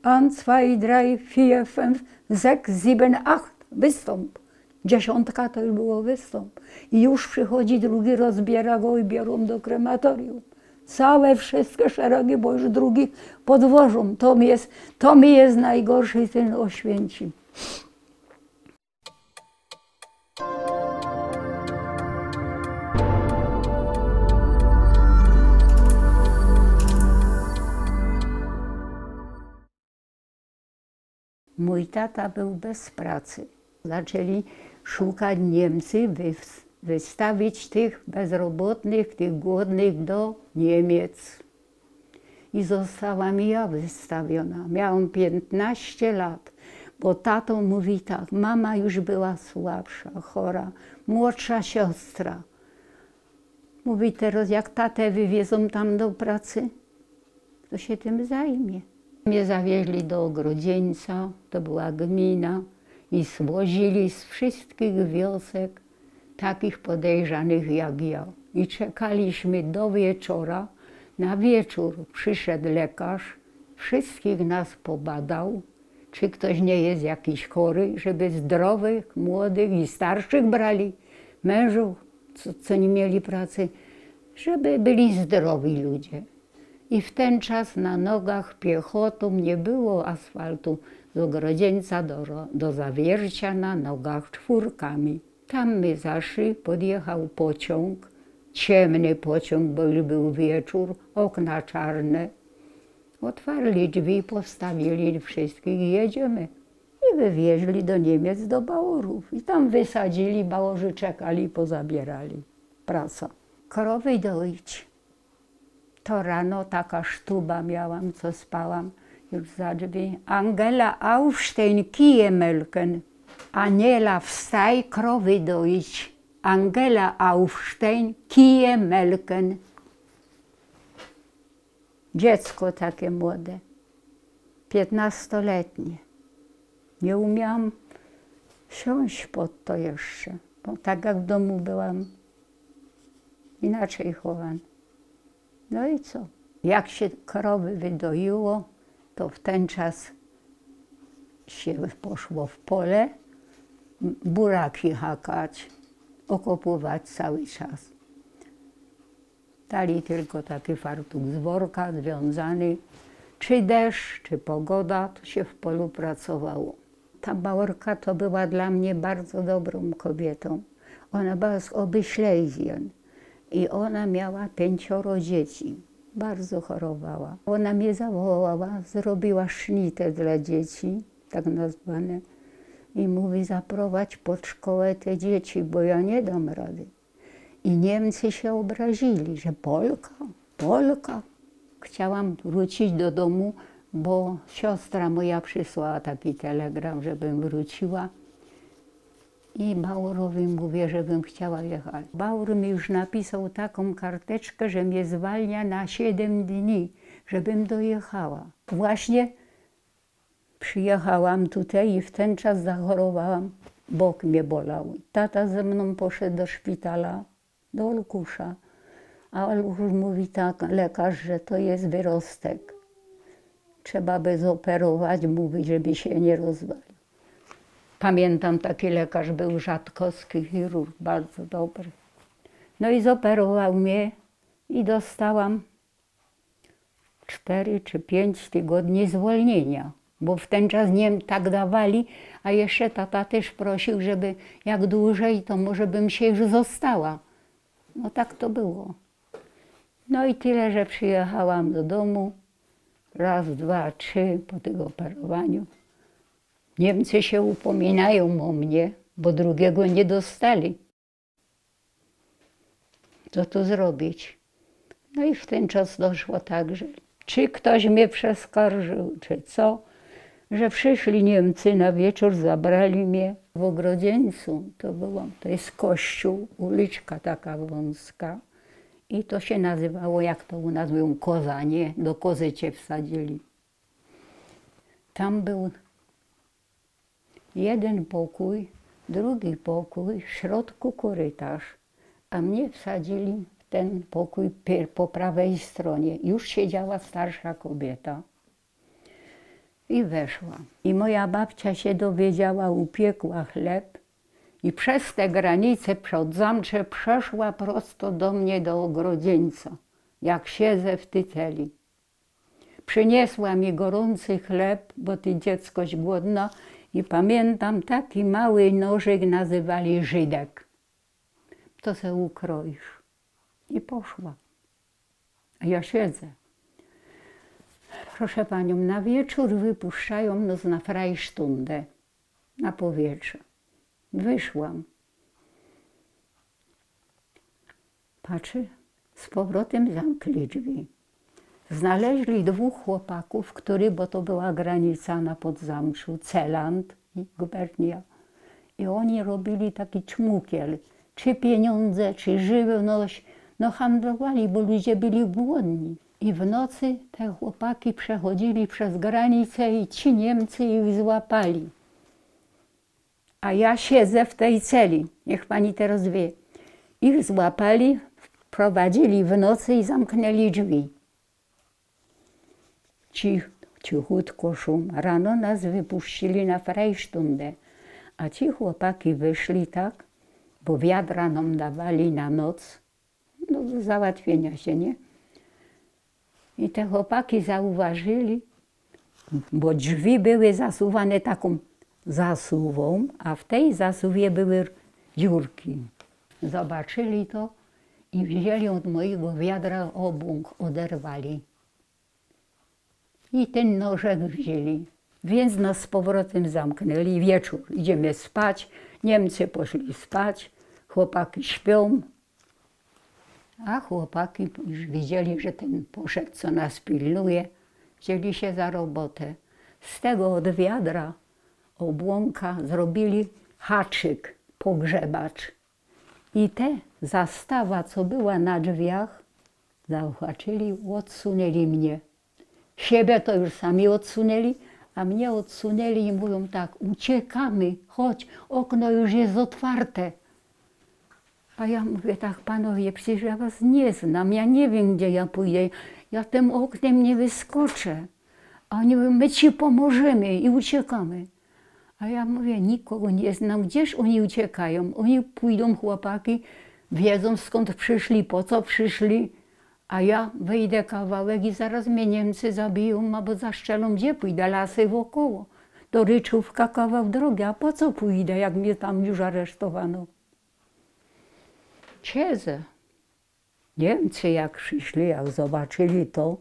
1, 2, 3, 4, 5, 6, 7, 8. Wystąp. 10 to już było wystąp. I już przychodzi drugi, rozbiera go i biorą do krematorium. Całe wszystkie szeregi, bo już drugi podwożą. To mi jest najgorszy ten Oświęcim. Mój tata był bez pracy. Zaczęli szukać Niemcy, wystawić tych bezrobotnych, tych głodnych do Niemiec. I zostałam ja wystawiona. Miałam 15 lat, bo tato mówi tak, mama już była słabsza, chora, młodsza siostra. Mówi teraz, jak tatę wywiezą tam do pracy, to się tym zajmie. Mnie zawieźli do Ogrodzieńca, to była gmina, i zwozili z wszystkich wiosek takich podejrzanych jak ja. I czekaliśmy do wieczora. Na wieczór przyszedł lekarz, wszystkich nas pobadał, czy ktoś nie jest jakiś chory, żeby zdrowych, młodych i starszych brali, mężów, co nie mieli pracy, żeby byli zdrowi ludzie. I w ten czas na nogach piechotą, nie było asfaltu, z Ogrodzieńca do Zawiercia na nogach 4. Tam my zaszli, podjechał pociąg, ciemny pociąg, bo już był wieczór, okna czarne. Otwarli drzwi, postawili wszystkich i jedziemy. I wywieźli do Niemiec, do Bałorów. I tam wysadzili, Bałorzy czekali, pozabierali. Praca. Krowy doić. To rano taka sztuba miałam, co spałam już za drzwi. Angela, aufstehen, kije melken. Aniela, wstaj, krowy doić. Angela, aufstehen, kije melken. Dziecko takie młode, 15-letnie. Nie umiałam siąść pod to jeszcze, bo tak jak w domu byłam inaczej chowana. No i co? Jak się krowy wydoiło, to w ten czas się poszło w pole, buraki hakać, okopować cały czas. Dali tylko taki fartuch z worka związany. Czy deszcz, czy pogoda, to się w polu pracowało. Ta Baworka to była dla mnie bardzo dobrą kobietą. Ona była z Obyślezien i ona miała 5 dzieci. Bardzo chorowała. Ona mnie zawołała, zrobiła sznitę dla dzieci, tak nazwane, i mówi, zaprowadź pod szkołę te dzieci, bo ja nie dam rady. I Niemcy się obrazili, że Polka, Polka. Chciałam wrócić do domu, bo siostra moja przysłała taki telegram, żebym wróciła. I Baurowi mówię, żebym chciała jechać. Baur mi już napisał taką karteczkę, że mnie zwalnia na 7 dni, żebym dojechała. Właśnie przyjechałam tutaj i w ten czas zachorowałam, bok mnie bolał. Tata ze mną poszedł do szpitala, do Olkusza, a Olkusz mówi tak, lekarz, że to jest wyrostek. Trzeba by zoperować, mówi, żeby się nie rozwalił. Pamiętam, taki lekarz był Rzatkowski, chirurg, bardzo dobry. No i zoperował mnie i dostałam 4 czy 5 tygodni zwolnienia, bo w ten czas nie tak dawali, a jeszcze tata też prosił, żeby jak dłużej, to może bym się już została. No tak to było. No i tyle, że przyjechałam do domu, 1, 2, 3 po tym operowaniu. Niemcy się upominają o mnie, bo drugiego nie dostali. Co tu zrobić? No i w ten czas doszło tak, że czy ktoś mnie przeskarżył, czy co, że przyszli Niemcy na wieczór, zabrali mnie w Ogrodzieńcu. To jest kościół, uliczka taka wąska. I to się nazywało, jak to u nas mówią, koza, nie? Do kozy cię wsadzili. Tam był jeden pokój, drugi pokój, w środku korytarz, a mnie wsadzili w ten pokój po prawej stronie. Już siedziała starsza kobieta. I weszła. I moja babcia się dowiedziała, upiekła chleb i przez te granice przed zamcze przeszła prosto do mnie, do ogrodzieńca, jak siedzę w tej celi. Przyniesła mi gorący chleb, bo ty dzieckoś głodna, i pamiętam, taki mały nożyk nazywali Żydek. To se ukroisz. I poszła. A ja siedzę. Proszę panią, na wieczór wypuszczają nas na Freistunde, na powietrze. Wyszłam. Patrzę, z powrotem zamkli drzwi. Znaleźli dwóch chłopaków, bo to była granica na Podzamczu, Celand i Gubernia. I oni robili taki czmukiel, czy pieniądze, czy żywność. No handlowali, bo ludzie byli głodni. I w nocy te chłopaki przechodzili przez granicę i ci Niemcy ich złapali. A ja siedzę w tej celi, niech pani teraz wie. Ich złapali, wprowadzili w nocy i zamknęli drzwi. Cichutko szum. Rano nas wypuścili na Freistunde, a ci chłopaki wyszli tak, bo wiadra nam dawali na noc, no do załatwienia się, nie? I te chłopaki zauważyli, bo drzwi były zasuwane taką zasuwą, a w tej zasuwie były dziurki. Zobaczyli to i wzięli od mojego wiadra obłąk, oderwali. I ten nożek wzięli, więc nas z powrotem zamknęli. Wieczór, idziemy spać, Niemcy poszli spać, chłopaki śpią. A chłopaki już widzieli, że ten poszedł, co nas pilnuje, wzięli się za robotę. Z tego od wiadra obłąka zrobili haczyk, pogrzebacz. I te zastawa, co była na drzwiach, zahaczyli, odsunęli mnie. Siebie to już sami odsunęli, a mnie odsunęli i mówią tak, uciekamy, chodź, okno już jest otwarte. A ja mówię tak, panowie, przecież ja was nie znam, ja nie wiem, gdzie ja pójdę, ja tym oknem nie wyskoczę. A oni mówią, my ci pomożemy i uciekamy. A ja mówię, nikogo nie znam, gdzież oni uciekają? Oni pójdą, chłopaki, wiedzą skąd przyszli, po co przyszli, a ja wyjdę kawałek i zaraz mnie Niemcy zabiją albo zaszczelą, gdzie pójdę, lasy wokoło. Do Ryczówka kawał drogi, a po co pójdę, jak mnie tam już aresztowano? Siedzę. Niemcy jak przyszli, jak zobaczyli to,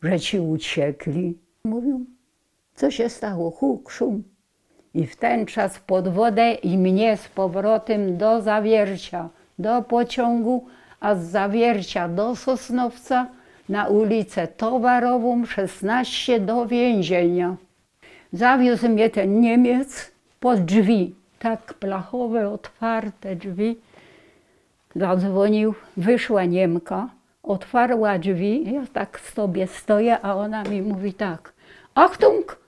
że ci uciekli, mówią, co się stało, huk, szum. I w ten czas pod wodę i mnie z powrotem do Zawiercia, do pociągu, a z Zawiercia do Sosnowca na ulicę Towarową 16 do więzienia. Zawiózł mnie ten Niemiec pod drzwi, tak blachowe, otwarte drzwi. Zadzwonił, wyszła Niemka, otwarła drzwi, ja tak sobie stoję, a ona mi mówi tak, Achtung!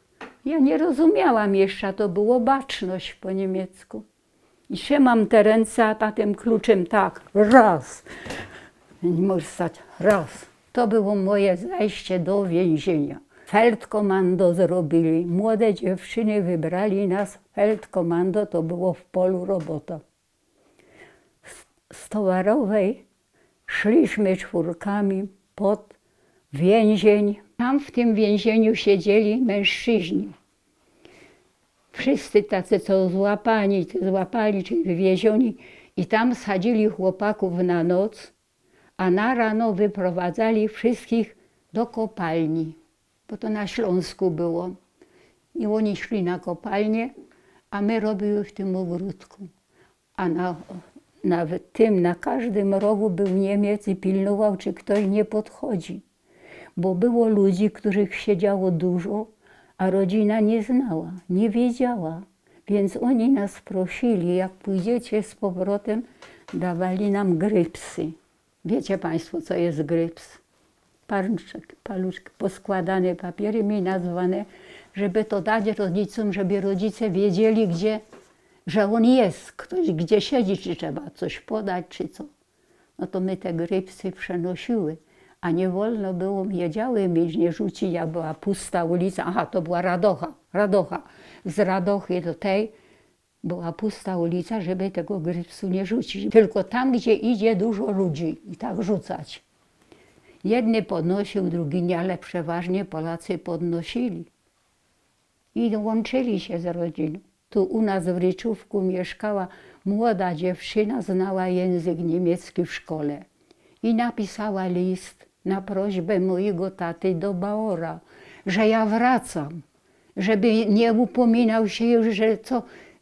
Ja nie rozumiałam jeszcze, to było baczność po niemiecku. I trzymam te ręce, a tym kluczem tak, raz. Nie możesz stać, raz. To było moje zajście do więzienia. Feldkommando zrobili, młode dziewczyny wybrali nas, feldkommando to było w polu robota. Z Towarowej szliśmy czwórkami pod więzień. Tam w tym więzieniu siedzieli mężczyźni. Wszyscy tacy, co złapani czy wywiezioni. I tam sadzili chłopaków na noc, a na rano wyprowadzali wszystkich do kopalni, bo to na Śląsku było. I oni szli na kopalnię, a my robiły w tym ogródku. A na każdym rogu był Niemiec i pilnował, czy ktoś nie podchodzi. Bo było ludzi, których siedziało dużo, a rodzina nie znała, nie wiedziała. Więc oni nas prosili, jak pójdziecie z powrotem, dawali nam grypsy. Wiecie państwo, co jest gryps? Paluszki, poskładane papiery mi nazwane, żeby to dać rodzicom, żeby rodzice wiedzieli, że on jest, ktoś gdzie siedzi, czy trzeba coś podać, czy co. No to my te grypsy przenosiły. A nie wolno było mnie działy mieć, nie rzucić, jak była pusta ulica. Aha, to była Radocha. Z Radochy do tej była pusta ulica, żeby tego grypsu nie rzucić. Tylko tam, gdzie idzie dużo ludzi i tak rzucać. Jedny podnosił, drugi nie, ale przeważnie Polacy podnosili. I łączyli się z rodziną. Tu u nas w Ryczówku mieszkała młoda dziewczyna, znała język niemiecki w szkole. I napisała list na prośbę mojego taty do Bauera, że ja wracam, żeby nie upominał się już,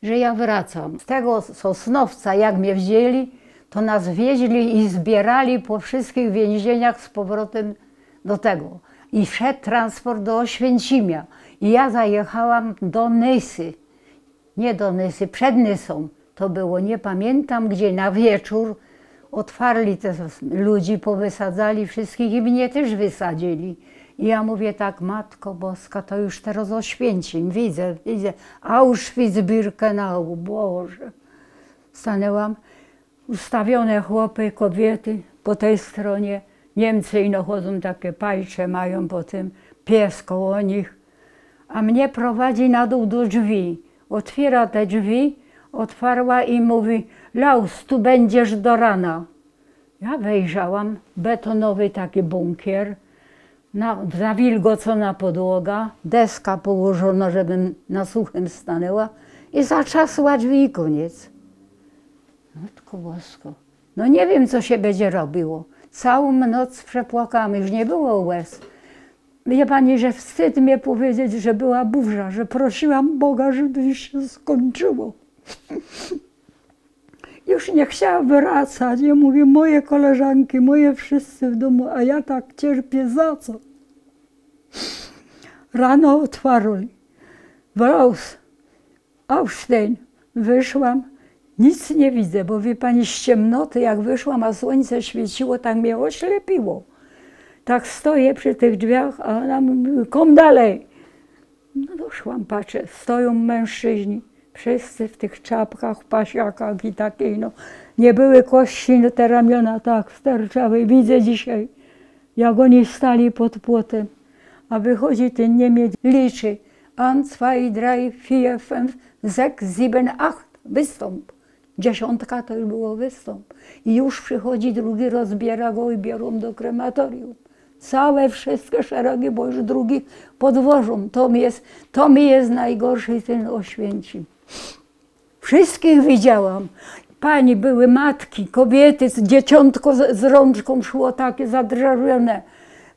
że ja wracam. Z tego Sosnowca, jak mnie wzięli, to nas wieźli i zbierali po wszystkich więzieniach z powrotem do tego. I szedł transport do Oświęcimia. I ja zajechałam do Nysy. Nie do Nysy, przed Nysą. To było, nie pamiętam gdzie, na wieczór otwarli te ludzi, powysadzali wszystkich i mnie też wysadzili. I ja mówię tak, Matko Boska, to już teraz Oświęcim, widzę, Auschwitz-Birkenau, Boże. Stanęłam, ustawione chłopy, kobiety po tej stronie, Niemcy ino chodzą, takie pajcze mają po tym, pies koło nich, a mnie prowadzi na dół do drzwi. Otwiera te drzwi, otwarła i mówi, Laus, tu będziesz do rana. Ja wejrzałam, betonowy taki bunkier, zawilgocona podłoga, deska położona, żebym na suchym stanęła i zatrzasła drzwi i koniec. Matko Bosko, no nie wiem, co się będzie robiło. Całą noc przepłakałam, już nie było łez. Wie pani, że wstyd mnie powiedzieć, że była burza, że prosiłam Boga, żeby się skończyło. Już nie chciałam wracać. Ja mówię, moje koleżanki, moje wszyscy w domu, a ja tak cierpię, za co? Rano otwarli. Raus, Aufstehen. Wyszłam, nic nie widzę, bo wie pani, z ciemnoty jak wyszłam, a słońce świeciło, tak mnie oślepiło. Tak stoję przy tych drzwiach, a ona mówi, kom dalej. No doszłam, patrzę, stoją mężczyźni, wszyscy w tych czapkach, pasiakach i takiej, no. Nie były kości, no te ramiona tak sterczały. Widzę dzisiaj, jak oni stali pod płotem, a wychodzi ten Niemiec, liczy. 1, 2, 3, 4, 5, 6, 7, 8, wystąp. 10 to już było wystąp. I już przychodzi drugi, rozbiera go i biorą do krematorium. Całe wszystkie szeregi, bo już drugich podwożą. To mi jest najgorszy ten Oświęcim. Wszystkich widziałam. Pani były matki, kobiety, dzieciątko z rączką szło takie zadrżawione.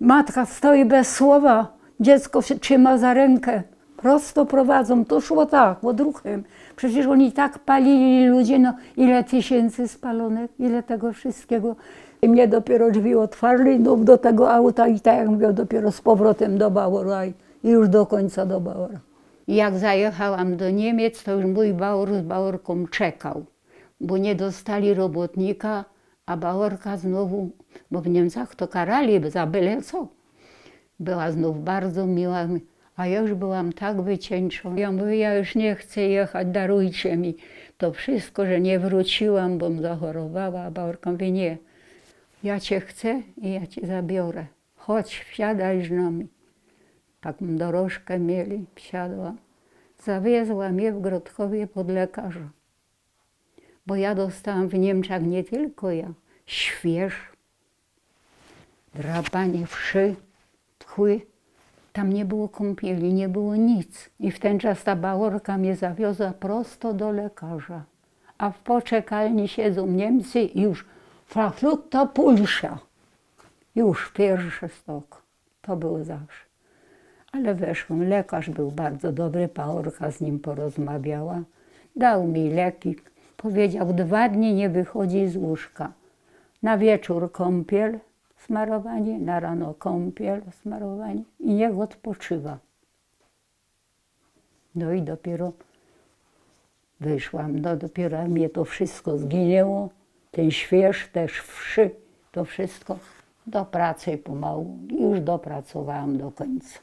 Matka stoi bez słowa, dziecko się trzyma za rękę. Prosto prowadzą, to szło tak, odruchem. Przecież oni tak palili ludzie, no ile tysięcy spalonych, ile tego wszystkiego. I mnie dopiero drzwi otwarli do tego auta i tak jak mówię, dopiero z powrotem do Bauera i już do końca do Bauera. I jak zajechałam do Niemiec, to już mój Bauer z Bauerką czekał, bo nie dostali robotnika, a Bauerka znowu, bo w Niemcach to karali za byle co. Była znów bardzo miła, a ja już byłam tak wycieńczona. Ja mówię, ja już nie chcę jechać, darujcie mi to wszystko, że nie wróciłam, bom zachorowała, a Bauerka mówi, nie. Ja cię chcę i ja cię zabiorę. Chodź, wsiadaj z nami. Taką dorożkę mieli, wsiadłam. Zawiezła mnie w Grodkowie pod lekarza. Bo ja dostałam w Niemczech, nie tylko ja, śwież, drapanie wszy, tchły. Tam nie było kąpieli, nie było nic. I w ten czas ta Bauerka mnie zawiozła prosto do lekarza. A w poczekalni siedzą Niemcy i już Verfluchter Pulsza. Już pierwszy stok. To było zawsze. Ale weszłam. Lekarz był bardzo dobry, Bauerka z nim porozmawiała. Dał mi leki. Powiedział, 2 dni nie wychodzi z łóżka. Na wieczór kąpiel, smarowanie, na rano kąpiel, smarowanie i niech odpoczywa. No i dopiero wyszłam. No dopiero mnie to wszystko zginęło. Ten śwież, też wszy, to wszystko do pracy pomału. I już dopracowałam do końca.